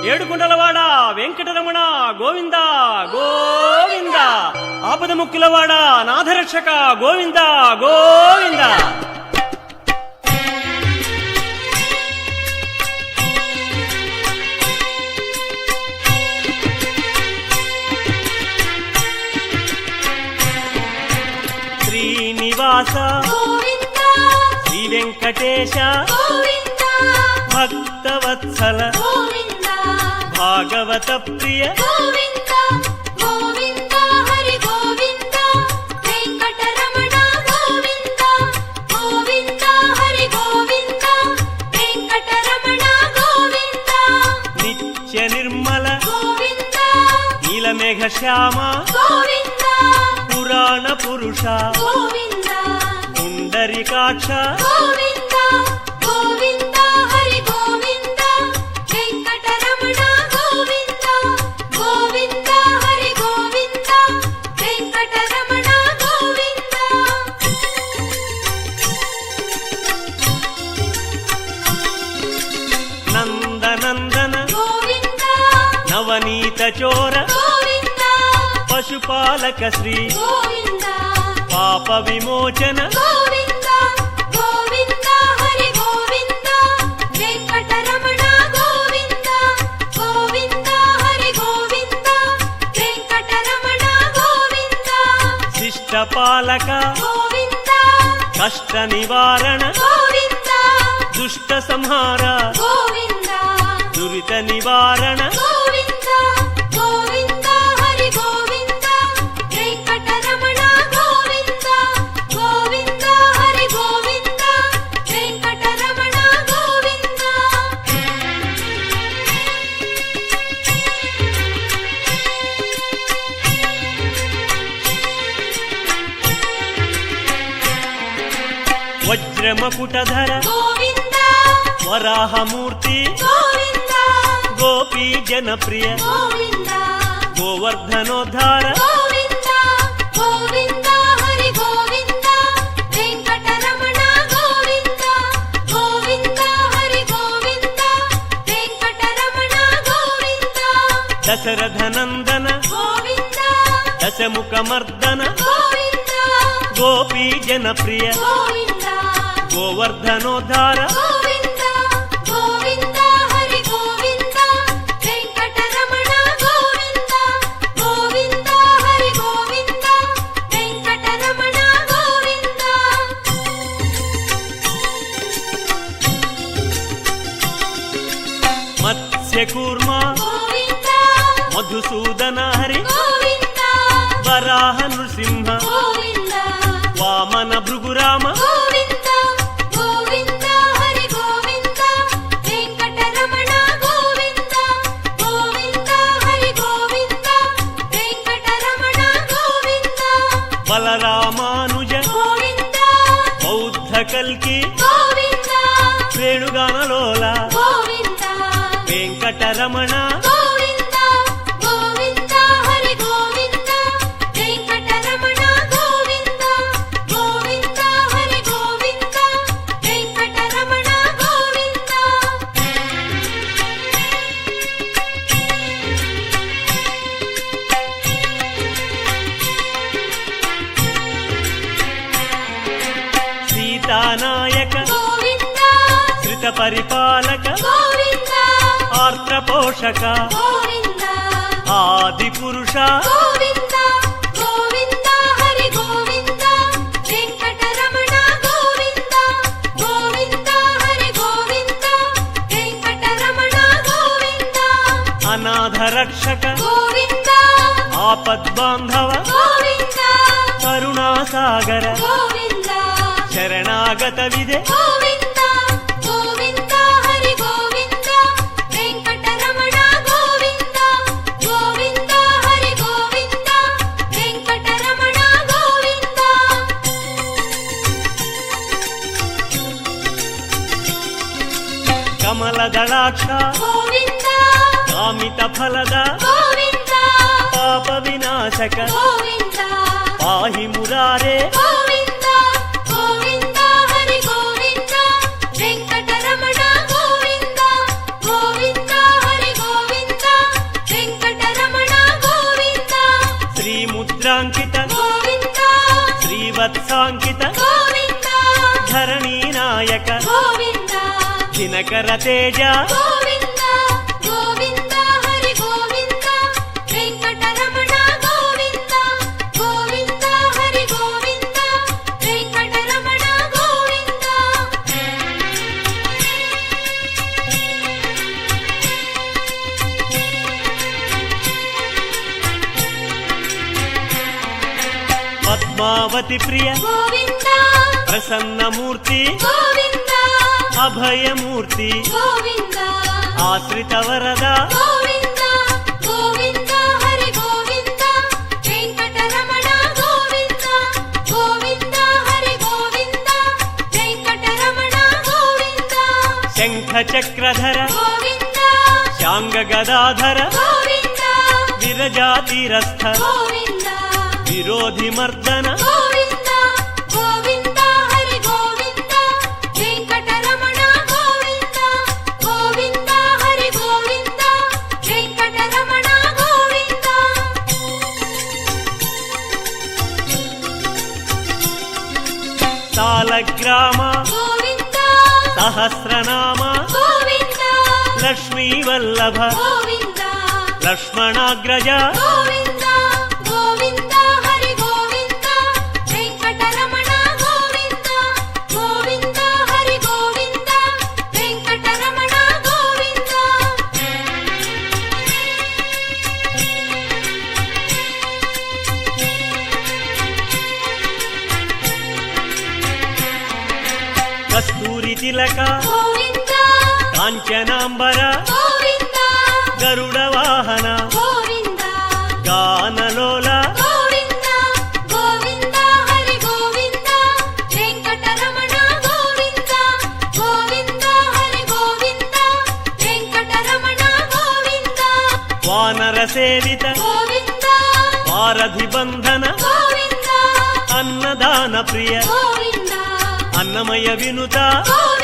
ఏడుకుండలవాడ వెంకటరమణ గోవింద గోవింద, ఆపద ముక్కులవాడ నాథరక్షక గోవింద గోవింద. శ్రీనివాస శ్రీ వెంకటేశ భక్తవత్సల భాగవత ప్రియ గోవింద గోవింద హరి గోవింద వెంకటరమణ గోవింద గోవింద హరి గోవింద వెంకటరమణ గోవింద నిత్య నిర్మల గోవింద నీలమేఘ శ్యామ గోవింద పురాణ పురుష గోవింద పుండరీకాక్ష గోవింద గోవింద హరి గోవింద వెంకటరమణ గోవింద గోవింద హరి గోవింద వెంకటరమణ గోవింద. నందనందన గోవింద నవనీత చోర గోవింద పశుపాలక శ్రీ గోవింద పాప విమోచన గోవింద గోవింద హరి గోవింద వెంకటరమణ గోవింద గోవింద హరి గోవింద వెంకటరమణ గోవింద శిష్టపాలక గోవింద కష్ట నివారణ గోవింద దుష్ట సంహార గోవింద దురిత నివారణ గోవింద గోవింద హరి గోవింద వెంకటరమణ గోవింద గోవింద హరి గోవింద వెంకటరమణ గోవింద. వజ్రమకుటధర గోవింద వరాహమూర్తి గోవింద గోపీ జనప్రియ గోవింద గోవర్ధనోద్ధార గోవింద గోవింద హరి గోవింద వెంకటరమణ గోవింద గోవింద హరి గోవింద వెంకటరమణ గోవింద దశరథనందన గోవింద దశముఖమర్దన గోవింద గోపీ జనప్రియ గోవింద గోవర్ధనోద్ధార గోవింద గోవింద హరి గోవింద వెంకటరమణ గోవింద గోవింద హరి గోవింద వెంకటరమణ గోవింద. మత్స్యకూర్మ గోవింద మధుసూదన హరి గోవింద వరాహ నృసింహ గోవింద వామన భృగురామ గోవింద గోవింద హరి గోవింద వెంకటరమణ గోవింద గోవింద హరి గోవింద వెంకటరమణ గోవింద బలరామానుజ గోవింద బౌద్ధ కల్కి గోవింద వేణుగానలోల గోవింద వెంకటరమణ గోవింద గోవింద హరి గోవింద వెంకటరమణ గోవింద గోవింద హరి గోవింద వెంకటరమణ గోవింద. సీతానాయక గోవింద శ్రిత పరిపాలక గోవింద ఆర్ద్ర పోషక గోవింద ఆది పురుష గోవింద గోవింద హరి గోవింద వెంకటరమణ గోవింద గోవింద హరి గోవింద వెంకటరమణ గోవింద అనాథ రక్షక గోవింద ఆపద్బాంధవ గోవింద కరుణాసాగర గోవింద శరణాగత విదే గోవింద గోవింద హరి గోవింద వెంకటరమణ గోవింద గోవింద హరి గోవింద వెంకటరమణ గోవింద. కమలదళాక్ష గోవింద కామిత ఫలద గోవింద పాప వినాశక గోవింద పాహి మురారే గోవింద గోవింద హరి గోవింద వెంకటరమణ గోవింద గోవింద హరి గోవింద ವಜ್ರಾಂಕಿತ ಗೋವಿಂದ ಶ್ರೀವತ್ಸಾಂಕಿತ ಗೋವಿಂದ ಧರಣಿ ನಾಯಕ ಗೋವಿಂದ ದಿನಕರ ತೇಜ ಗೋವಿಂದ ಗೋವಿಂದ ಹರಿ ಗೋವಿಂದ ವೆಂಕಟರಮಣ ಗೋವಿಂದ ಗೋವಿಂದ ಹರಿ ಗೋವಿಂದ ವೆಂಕಟರಮಣ ಗೋವಿಂದ ಪದ್ಮಾವತಿ ಪ್ರಿಯ ಗೋವಿಂದ ಪ್ರಸನ್ನ ಮೂರ್ತಿ ಗೋವಿಂದ ಅಭಯ ಮೂರ್ತಿ ಗೋವಿಂದ ಆಶ್ರಿತ ವರದ ಗೋವಿಂದ ಗೋವಿಂದ ಹರಿ ಗೋವಿಂದ ವೆಂಕಟರಮಣ ಗೋವಿಂದ ಗೋವಿಂದ ಹರಿ ಗೋವಿಂದ ವೆಂಕಟರಮಣ ಗೋವಿಂದ ಶಂಖ ಚಕ್ರಧರ ಗೋವಿಂದ ಶಾಂಗ ಗದಾಧರ ಗೋವಿಂದ ವಿರಜಾತಿರಸ್ಥ ಗೋವಿಂದ ವಿರೋಧಿ ಮರ್ದನ ಗೋವಿಂದ ಗೋವಿಂದ ಹರಿ ಗೋವಿಂದ ವೆಂಕಟರಮಣ ಗೋವಿಂದ ಗೋವಿಂದ ಹರಿ ಗೋವಿಂದ ವೆಂಕಟರಮಣ ಗೋವಿಂದ ಸಾಲಗ್ರಾಮ ಗೋವಿಂದ ಸಹಸ್ರನಾಮ ಗೋವಿಂದ ಲಕ್ಷ್ಮೀ ವಲ್ಲಭ ಗೋವಿಂದ ಲಕ್ಷ್ಮಣಾಗ್ರಜ ಗೋವಿಂದ ಗೋವಿಂದ ಹರಿ ಗೋವಿಂದ ವೆಂಕಟರಮಣ ಗೋವಿಂದ ಗೋವಿಂದ ಹರಿ ಗೋವಿಂದ ವೆಂಕಟರಮಣ ಗೋವಿಂದ ಕಸ್ತೂರಿ ತಿಲಕ ಗೋವಿಂದ ಕಾಂಚನಾಂಬರ ಗೋವಿಂದ ಗರುಡ ವಾಹನ ಗೋವಿಂದ ಗಾನಲೋಲ ಗೋವಿಂದ ಗೋವಿಂದ ಹರಿ ಗೋವಿಂದ ವೆಂಕಟರಮಣ ಗೋವಿಂದ ಗೋವಿಂದ ಹರಿ ಗೋವಿಂದ ವೆಂಕಟರಮಣ ಗೋವಿಂದ ವಾನರ ಸೇವಿತ ಗೋವಿಂದ ವಾರಧಿ ಬಂಧನ ಗೋವಿಂದ ಅನ್ನದಾನ ಪ್ರಿಯ ಗೋವಿಂದ ಅನ್ನಮಯ ವಿನುತ ಗೋವಿಂದ